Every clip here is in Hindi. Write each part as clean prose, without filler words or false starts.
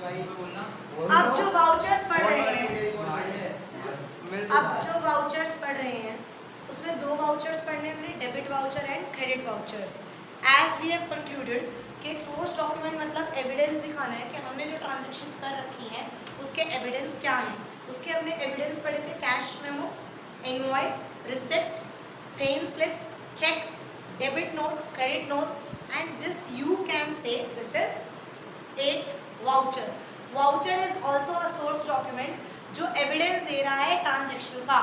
अब जो वाउचर्स पढ़ रहे हैं उसमें दो वाउचर्स पढ़ने हमने, debit voucher and credit vouchers. As we have concluded कि सोर्स डॉक्यूमेंट मतलब एविडेंस दिखाना है कि हमने जो ट्रांजैक्शंस कर रखी हैं उसके एविडेंस क्या हैं। उसके हमने एविडेंस पढ़े थे cash memo, invoice, receipt, paying slip, cheque, debit note, credit note, and this you can say this is 8 voucher. Voucher is also a source document जो evidence दे रहा है transaction का।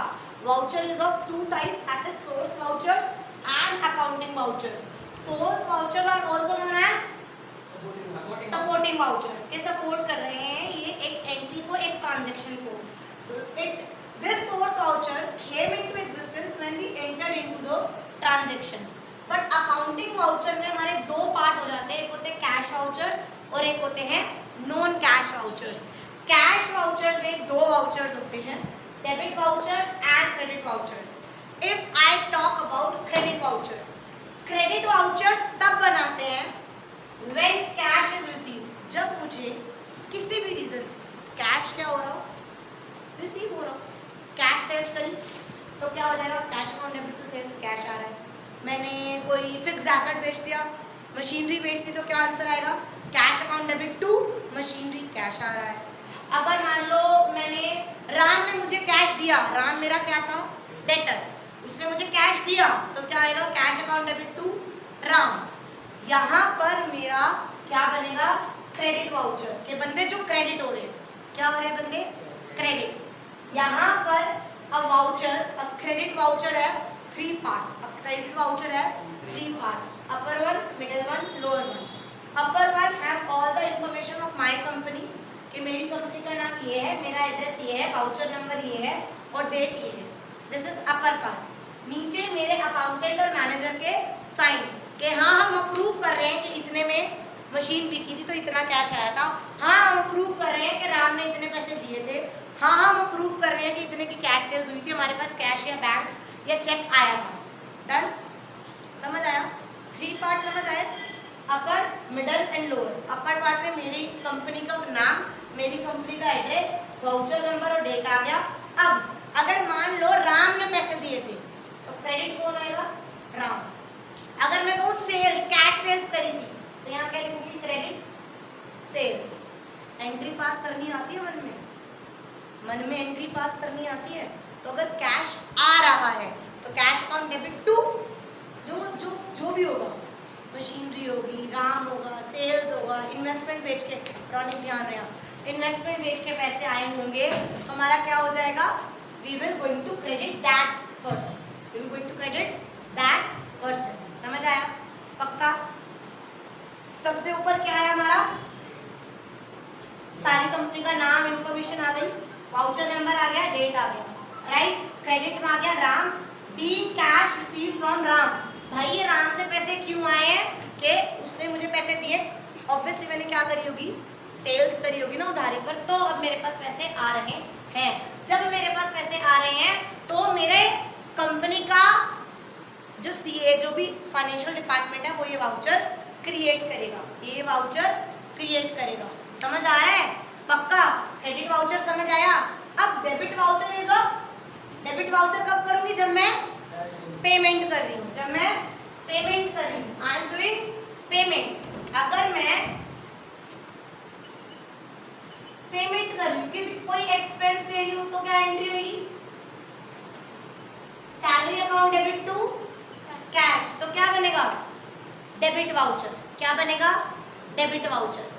Voucher is of two types, that is source vouchers and accounting vouchers. Source vouchers are also known as supporting vouchers के support कर रहे हैं ये एक entry को, एक transaction को। This source voucher came into existence when we entered into the transactions. But accounting voucher में हमारे दो पार्ट हो जाते हैं, एक होते हैं कैश वाउचर्स और एक होते हैं non cash vouchers. Cash vouchers में दो वाउचर्स होते हैं, debit vouchers and credit vouchers. If I talk about credit vouchers, credit vouchers तब बनाते हैं व्हेन कैश इज रिसीव्ड, जब मुझे किसी भी रीजन से कैश क्या हो रहा हो, रिसीव हो रहा हो, कैश सेल्स करी तो क्या हो जाएगा, cash account debit to sales, cash आ रहा है। मैंने कोई फिक्स एसेट बेच दिया, मशीनरी बेच दी तो क्या आंसर आएगा, cash account debit to machinery, cash आ रहा है। अगर मान लो मैंने, राम ने मुझे कैश दिया, राम मेरा क्या था, डेटर, उसने मुझे कैश दिया तो क्या आएगा, cash account debit to Ram. यहाँ पर मेरा क्या बनेगा, क्रेडिट वाउचर के बंदे जो क्रेडिट हो रहे हैं, क्या हो रहे हैं बंदे, क्रेडिट। यहाँ पर अ वाउचर, अ क्रेडिट वाउचर है 3 पार्ट्स, अ क्रेडिट वाउचर है 3 part, upper one, middle one, lower one. Upper one have all the information of my company, कि मेरी कंपनी का नाम ये है, मेरा एड्रेस ये है, वाउचर नंबर ये है और डेट ये है, दिस इज अपर पार्ट। नीचे मेरे अकाउंटेंट और मैनेजर के साइन कि हाँ हम अप्रूव कर रहे हैं कि इतने में मशीन बिकी थी तो इतना कैश आया था, हाँ हम अप्रूव कर रहे हैं कि राम ने इतने पैसे दिए थे, हाँ हम अप्रूव कर रहे हैं कि इतने की कैश सेल्स हुई थी, हमारे पास कैश या बैंक या चेक आया था। डन, समझ आया, 3 पार्ट समझ आए, upper, middle and lower. Upper part में मेरी कंपनी का नाम, मेरी कंपनी का एड्रेस, वाउचर नंबर और डेट आ गया। अब अगर मान लो राम ने पैसे दिए थे तो क्रेडिट कौन आएगा, राम। अगर मैं कहूँ सेल्स, कैश सेल्स करी थी तो यहाँ क्या लिखूंगी, क्रेडिट सेल्स। एंट्री पास करनी आती है मन में एंट्री पास करनी आती है। तो अगर कैश आ रहा है तो कैश अकाउंट डेबिट टू जो भी होगा, मशीनरी होगी, राम होगा, सेल्स होगा, इन्वेस्टमेंट बेच के, रॉनिक ध्यान रहा, इन्वेस्टमेंट बेच के पैसे आए होंगे तो हमारा क्या हो जाएगा, we will going to credit that person, we will going to credit that person. समझ आया, पक्का। सबसे ऊपर क्या है हमारा, सारी कंपनी का नाम, इंफॉर्मेशन आ गई, वाउचर नंबर आ गया, डेट आ गया, राइट। क्रेडिट में आ गया Ram, being cash received from Ram. भाई ये राम से पैसे क्यों आए हैं कि उसने मुझे पैसे दिए, ऑब्वियसली मैंने क्या करी होगी, सेल्स करी होगी ना उधारी पर, तो अब मेरे पास पैसे आ रहे हैं। जब मेरे पास पैसे आ रहे हैं तो मेरे कंपनी का जो सीए, जो भी फाइनेंशियल डिपार्टमेंट है, वो ये वाउचर क्रिएट करेगा, ये वाउचर क्रिएट करेगा। समझ आ रहा है, पक्का। क्रेडिट वाउचर समझ आया। अब debit voucher is of, debit voucher कब करूंगी, जब मैं पेमेंट कर रही हूँ, जब मैं पेमेंट कर रही हूँ, आई एम डूइंग पेमेंट। अगर मैं पेमेंट कर रही हूँ, किसी कोई एक्सपेंस दे रही हूँ तो क्या एंट्री होगी, salary account debit to cash, तो क्या बनेगा, डेबिट वाउचर। क्या बनेगा, डेबिट वाउचर।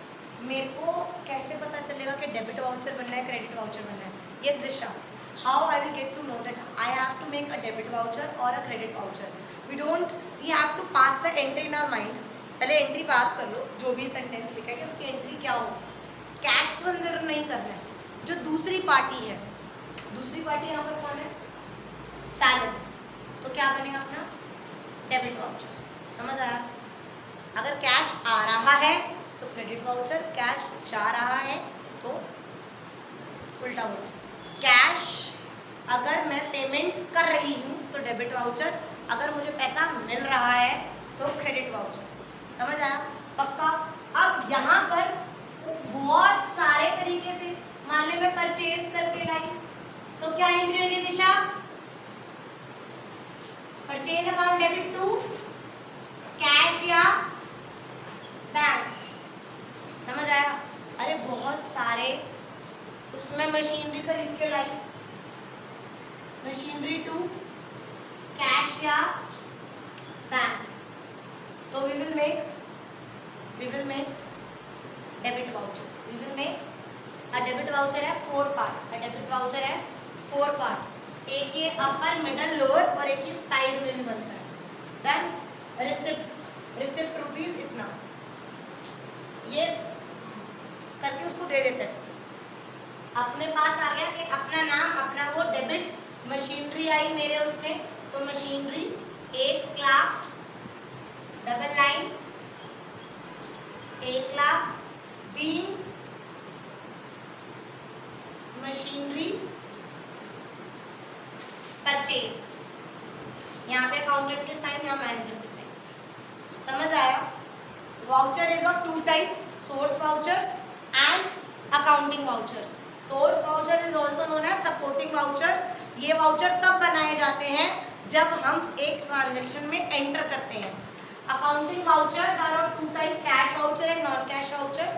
मेरे को कैसे पता चलेगा कि डेबिट वाउचर बनना है, क्रेडिट वाउचर बनना है, yes Disha, how I will get to know that I have to make a debit voucher or a credit voucher. We have to pass the entry in our mind. पहले एंट्री पास कर लो, जो भी सेंटेंस लिखा है कि उसकी एंट्री क्या होगी। कैश को कंसिडर नहीं करना है, जो दूसरी पार्टी है, दूसरी पार्टी यहाँ पर कौन है, सैलरी, तो क्या बनेगा अपना डेबिट वाउचर। समझ आया। अगर कैश आ रहा है तो क्रेडिट वाउचर, कैश जा रहा है तो उल्टा बोलो, कैश अगर मैं पेमेंट कर रही हूँ तो डेबिट वाउचर, अगर मुझे पैसा मिल रहा है तो क्रेडिट वाउचर। समझ आया, पक्का। अब यहाँ पर बहुत सारे ये मैं परचेज करके लाई, तो क्या एंट्री होगी Disha? Purchase account debit to cash या बैंक। समझ आया? अरे बहुत सारे, उसमें मशीनरी खरीद के लाई, मशीनरी टू कैश या बैंक, तो we will make debit voucher. We will make a debit voucher है 4 पार्ट, अ डेबिट वाउचर है 4 पार्ट, एक ये अपर मिडल लोअर और एक ही साइड में भी बनता है। देन रिसिप्ट रुपीज इतना, ये करके उसको दे देते हैं। अपने पास आ गया कि अपना नाम, अपना वो डेबिट, मशीनरी आई मेरे उसमें, तो machinery 1 lakh, double line 1 lakh, being machinery purchased. यहाँ पे अकाउंटेंट के साइन, यहाँ मैनेजर के साइन। समझ आया? Voucher is of 2 type, source vouchers and accounting vouchers. Source voucher is also known as supporting vouchers. ये वाउचर तब बनाए जाते हैं जब हम एक ट्रांजैक्शन में एंटर करते हैं। Accounting vouchers are of 2 type, cash voucher and non cash vouchers.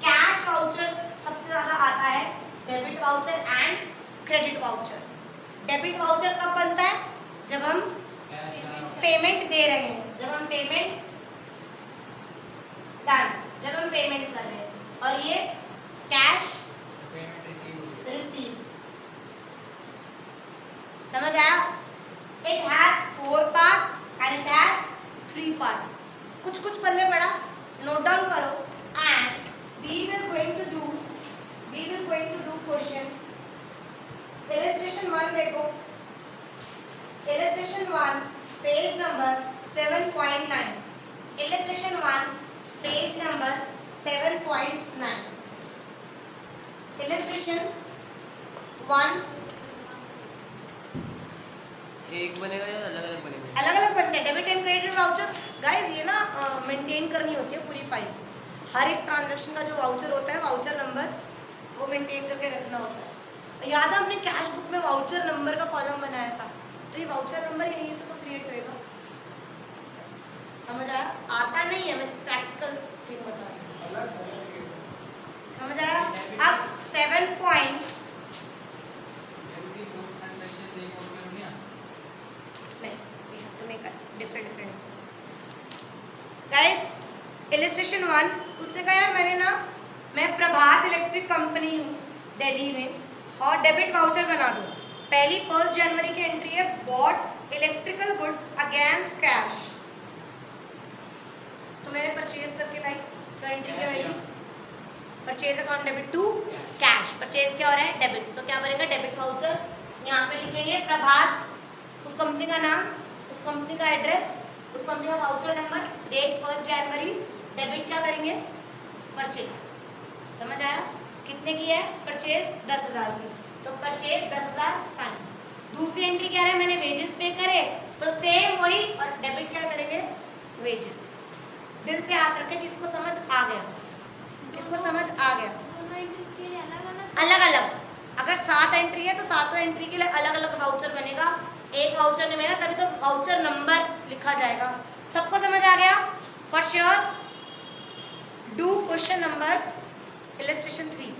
Cash voucher सबसे ज्यादा आता है, debit voucher and credit voucher. Debit voucher कब बनता है? जब हम पेमेंट दे रहे हैं, जब हम पेमेंट डन, जब हम पेमेंट कर रहे हैं। और ये कैश रिसीव। समझ आया? It has 4 part and it has 3 part. कुछ कुछ पल्ले पड़ा, नोट डाउन करो। And we will going to do question. Illustration 1 देखो, illustration 1 page number 7.9, illustration 1 page number 7.9, illustration 1। एक बनेगा या अलग अलग बनेगा? अलग अलग बनते हैं debit and credit voucher. Guys ये ना मेंटेन करनी होती है पूरी फाइल, हर एक ट्रांजैक्शन का जो वाउचर होता है, वाउचर नंबर वो मेंटेन करके रखना होता है। याद है हमने कैश बुक में वाउचर नंबर का कॉलम बनाया था, तो ये वाउचर नंबर यहीं से तो क्रिएट होएगा। समझ आया? आता नहीं है, मैं प्रैक्टिकल थिंग बता रही हूँ। समझ आया? अब 7 पॉइंट डिफरेंट गाइस। इलस्ट्रेशन 1, उसने कहा यार मैं प्रभात इलेक्ट्रिक कंपनी हूँ दिल्ली में और डेबिट वाउचर बना दो। पहली 1 जनवरी की एंट्री है, bought electrical goods against cash, तो मैंने परचेज करके लाई, तो एंट्री क्या आएगी? Purchase account debit to cash. Purchase क्या हो रहा है? डेबिट, तो क्या बनेगा? Debit voucher. यहाँ पे लिखेंगे प्रभात, उस कंपनी का नाम, उस कंपनी का एड्रेस, उस कंपनी का वाउचर नंबर, डेट 1 जनवरी, डेबिट क्या करेंगे? परचेज। समझ आया? कितने की है परचेज? 10,000 की, तो परचेज 10,000 साइन। दूसरी एंट्री क्या है? मैंने वेजेस पे करे, तो सेम वही, और डेबिट क्या करेंगे? वेजेस। दिल पे हाथ रखे, किसको समझ आ गया? किसको समझ आ गया? दोनों एंट्रीज के लिए अलग अलग। अगर 7 एंट्री है तो 7 एंट्री के लिए अलग अलग वाउचर बनेगा, एक वाउचर नहीं बनेगा, तभी तो वाउचर नंबर लिखा जाएगा। सबको समझ आ गया? For sure do question number illustration 3।